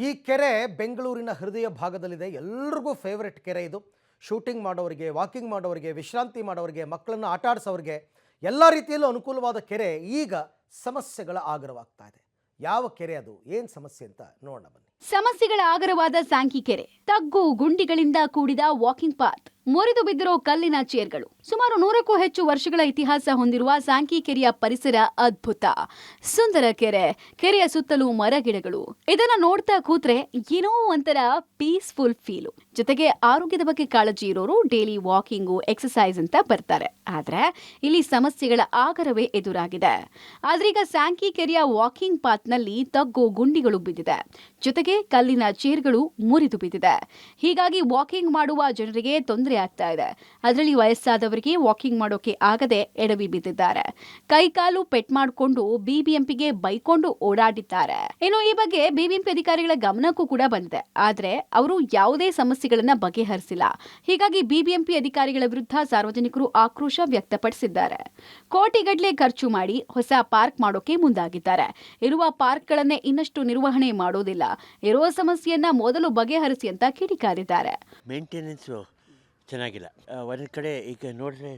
ಈ ಕೆರೆ ಬೆಂಗಳೂರಿನ ಹೃದಯ ಭಾಗದಲ್ಲಿದೆ. ಎಲ್ರಿಗೂ ಫೇವರೆಟ್ ಕೆರೆ ಇದು. ಶೂಟಿಂಗ್ ಮಾಡೋರಿಗೆ, ವಾಕಿಂಗ್ ಮಾಡೋರಿಗೆ, ವಿಶ್ರಾಂತಿ ಮಾಡೋರಿಗೆ, ಮಕ್ಕಳನ್ನು ಆಟ ಆಡಿಸೋರಿಗೆ ಎಲ್ಲ ರೀತಿಯಲ್ಲೂ ಅನುಕೂಲವಾದ ಕೆರೆ ಈಗ ಸಮಸ್ಯೆಗಳ ಆಗರವಾಗ್ತಾ ಇದೆ. ಯಾವ ಕೆರೆ ಅದು, ಏನು ಸಮಸ್ಯೆ ಅಂತ ನೋಡೋಣ ಬನ್ನಿ. ಸಮಸ್ಯೆಗಳ ಆಗರವಾದ ಸ್ಯಾಂಕಿ ಕೆರೆ. ತಗ್ಗು ಗುಂಡಿಗಳಿಂದ ಕೂಡಿದ ವಾಕಿಂಗ್ ಪಾತ್, ಮುರಿದು ಬಿದ್ದಿರೋ ಕಲ್ಲಿನ ಚೇರ್ಗಳು. ಸುಮಾರು 100ಕ್ಕೂ ಹೆಚ್ಚು ವರ್ಷಗಳ ಇತಿಹಾಸ ಹೊಂದಿರುವ ಸ್ಯಾಂಕಿ ಕೆರೆಯ ಪರಿಸರ ಅದ್ಭುತ. ಸುಂದರ ಕೆರೆ, ಕೆರೆಯ ಸುತ್ತಲೂ ಮರಗಿಡಗಳು. ಇದನ್ನ ನೋಡ್ತಾ ಕೂತ್ರೆ ಏನೋ ಒಂಥರ ಪೀಸ್ಫುಲ್ ಫೀಲು. ಜೊತೆಗೆ ಆರೋಗ್ಯದ ಬಗ್ಗೆ ಕಾಳಜಿ ಇರೋರು ಡೈಲಿ ವಾಕಿಂಗು, ಎಕ್ಸರ್ಸೈಸ್ ಅಂತ ಬರ್ತಾರೆ. ಆದ್ರೆ ಇಲ್ಲಿ ಸಮಸ್ಯೆಗಳ ಆಗರವೇ ಎದುರಾಗಿದೆ. ಆದ್ರೀಗ ಸ್ಯಾಂಕಿ ಕೆರೆಯ ವಾಕಿಂಗ್ ಪಾತ್ನಲ್ಲಿ ತಗ್ಗು ಗುಂಡಿಗಳು ಬಿದ್ದಿದೆ. ಜೊತೆಗೆ ಕಲ್ಲಿನ ಚೇರ್ಗಳು ಮುರಿದು ಬಿದ್ದಿದೆ. ಹೀಗಾಗಿ ವಾಕಿಂಗ್ ಮಾಡುವ ಜನರಿಗೆ ತೊಂದರೆ ಆಗ್ತಾ ಇದೆ. ಅದರಲ್ಲಿ ವಯಸ್ಸಾದವರಿಗೆ ವಾಕಿಂಗ್ ಮಾಡೋಕೆ ಆಗದೆ ಎಡವಿ ಬಿದ್ದಿದ್ದಾರೆ. ಕೈಕಾಲು ಪೆಟ್ ಮಾಡಿಕೊಂಡು ಬಿಬಿಎಂಪಿಗೆ ಬೈಕೊಂಡು ಓಡಾಡಿದ್ದಾರೆ. ಇನ್ನು ಈ ಬಗ್ಗೆ ಬಿಬಿಎಂಪಿ ಅಧಿಕಾರಿಗಳ ಗಮನಕ್ಕೂ ಕೂಡ ಬಂದಿದೆ. ಆದ್ರೆ ಅವರು ಯಾವುದೇ ಸಮಸ್ಯೆಗಳನ್ನ ಬಗೆಹರಿಸಿಲ್ಲ. ಹೀಗಾಗಿ ಬಿಬಿಎಂಪಿ ಅಧಿಕಾರಿಗಳ ವಿರುದ್ಧ ಸಾರ್ವಜನಿಕರು ಆಕ್ರೋಶ ವ್ಯಕ್ತಪಡಿಸಿದ್ದಾರೆ. ಕೋಟಿಗಟ್ಟಲೆ ಖರ್ಚು ಮಾಡಿ ಹೊಸ ಪಾರ್ಕ್ ಮಾಡೋಕೆ ಮುಂದಾಗಿದ್ದಾರೆ. ಇರುವ ಪಾರ್ಕ್ಗಳನ್ನೇ ಇನ್ನಷ್ಟು ನಿರ್ವಹಣೆ ಮಾಡೋದಿಲ್ಲ. ಇರುವ ಸಮಸ್ಯೆಯನ್ನ ಮೊದಲು ಬಗೆಹರಿಸಿ ಅಂತ ಕಿಡಿಕಾರಿದ್ದಾರೆ. ಮೇಂಟೆನೆನ್ಸು ಚೆನ್ನಾಗಿಲ್ಲ. ಒಂದು ಕಡೆ ಈಗ ನೋಡಿದ್ರೆ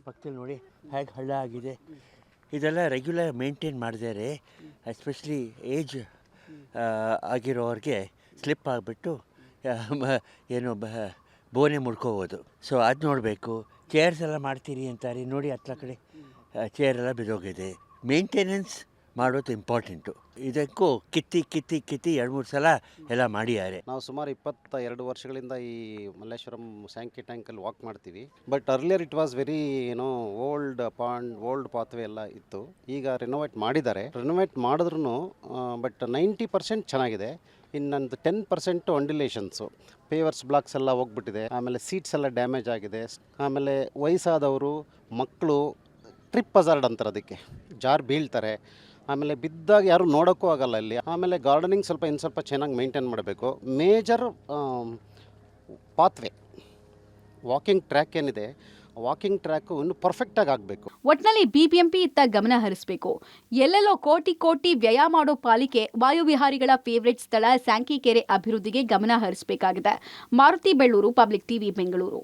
ಪಕ್ಕದಲ್ಲಿ ನೋಡಿ ಹೇಗೆ ಹಳ್ಳ ಆಗಿದೆ. ಇದೆಲ್ಲ ರೆಗ್ಯುಲರ್ ಮೇಂಟೈನ್ ಮಾಡಿದರೆ ಎಸ್ಪೆಷಲಿ ಏಜ್ ಆಗಿರೋರಿಗೆ ಸ್ಲಿಪ್ ಆಗಿಬಿಟ್ಟು ಏನು ಬೋನೆ ಮುಡ್ಕೋಬೋದು. ಸೊ ಅದು ನೋಡಬೇಕು. ಚೇರ್ಸ್ ಎಲ್ಲ ಮಾಡ್ತೀರಿ ಅಂತಾರೆ ನೋಡಿ, ಹತ್ತಲ ಕಡೆ ಚೇರೆಲ್ಲ ಬಿದ್ದೋಗಿದೆ. ಮೇಂಟೆನೆನ್ಸ್ ಮಾಡೋದು ಇಂಪಾರ್ಟೆಂಟು. ಇದಕ್ಕೂ ಕಿತ್ತಿ 2-3 ಸಲ ಎಲ್ಲ ಮಾಡಿದ್ದಾರೆ. ನಾವು ಸುಮಾರು 22 ವರ್ಷಗಳಿಂದ ಈ ಮಲ್ಲೇಶ್ವರಂ ಸ್ಯಾಂಕಿ ಟ್ಯಾಂಕಲ್ಲಿ ವಾಕ್ ಮಾಡ್ತೀವಿ. But earlier it was very old pond, old pathway ಎಲ್ಲ ಇತ್ತು. ಈಗ ರಿನೋವೇಟ್ ಮಾಡಿದ್ದಾರೆ. ರಿನೋವೇಟ್ ಮಾಡಿದ್ರು ಬಟ್ 90% ಚೆನ್ನಾಗಿದೆ. ಇನ್ನೊಂದು 10% ಅಂಡಿಲೇಷನ್ಸು, ಪೇವರ್ಸ್ ಬ್ಲಾಕ್ಸ್ ಎಲ್ಲ ಹೋಗ್ಬಿಟ್ಟಿದೆ. ಆಮೇಲೆ ಸೀಟ್ಸ್ ಎಲ್ಲ ಡ್ಯಾಮೇಜ್ ಆಗಿದೆ. ಆಮೇಲೆ ವಯಸ್ಸಾದವರು, ಮಕ್ಕಳು ಟ್ರಿಪ್ ಹಜಾರ್ಡ್ ಅಂತಾರೆ, ಅದಕ್ಕೆ ಜಾರ್ ಬೀಳ್ತಾರೆ. ಆಮೇಲೆ ಬಿದ್ದಾಗ ಯಾರು ನೋಡೋಕ್ಕೂ ಆಗಲ್ಲ ಇಲ್ಲಿ. ಆಮೇಲೆ ಗಾರ್ಡನಿಂಗ್ ಸ್ವಲ್ಪ ಚೆನ್ನಾಗಿ ಮೇಂಟೈನ್ ಮಾಡಬೇಕು. ಮೇಜರ್ ಪಾತ್ವೇ, ವಾಕಿಂಗ್ ಟ್ರ್ಯಾಕ್ ಏನಿದೆ, ವಾಕಿಂಗ್ ಟ್ರ್ಯಾಕು ಇನ್ನು ಪರ್ಫೆಕ್ಟಾಗಿ ಆಗಬೇಕು. ಒಟ್ನಲ್ಲಿ ಬಿಬಿಎಂಪಿ ಇತ್ತ ಗಮನ ಹರಿಸಬೇಕು. ಎಲ್ಲೆಲ್ಲೋ ಕೋಟಿ ವ್ಯಯ ಮಾಡೋ ಪಾಲಿಕೆ ವಾಯುವಿಹಾರಿಗಳ ಫೇವರೇಟ್ ಸ್ಥಳ ಸ್ಯಾಂಕಿ ಕೆರೆ ಅಭಿವೃದ್ಧಿಗೆ ಗಮನ ಹರಿಸಬೇಕಾಗಿದೆ. Maruti Bellur, public TV, Bengaluru.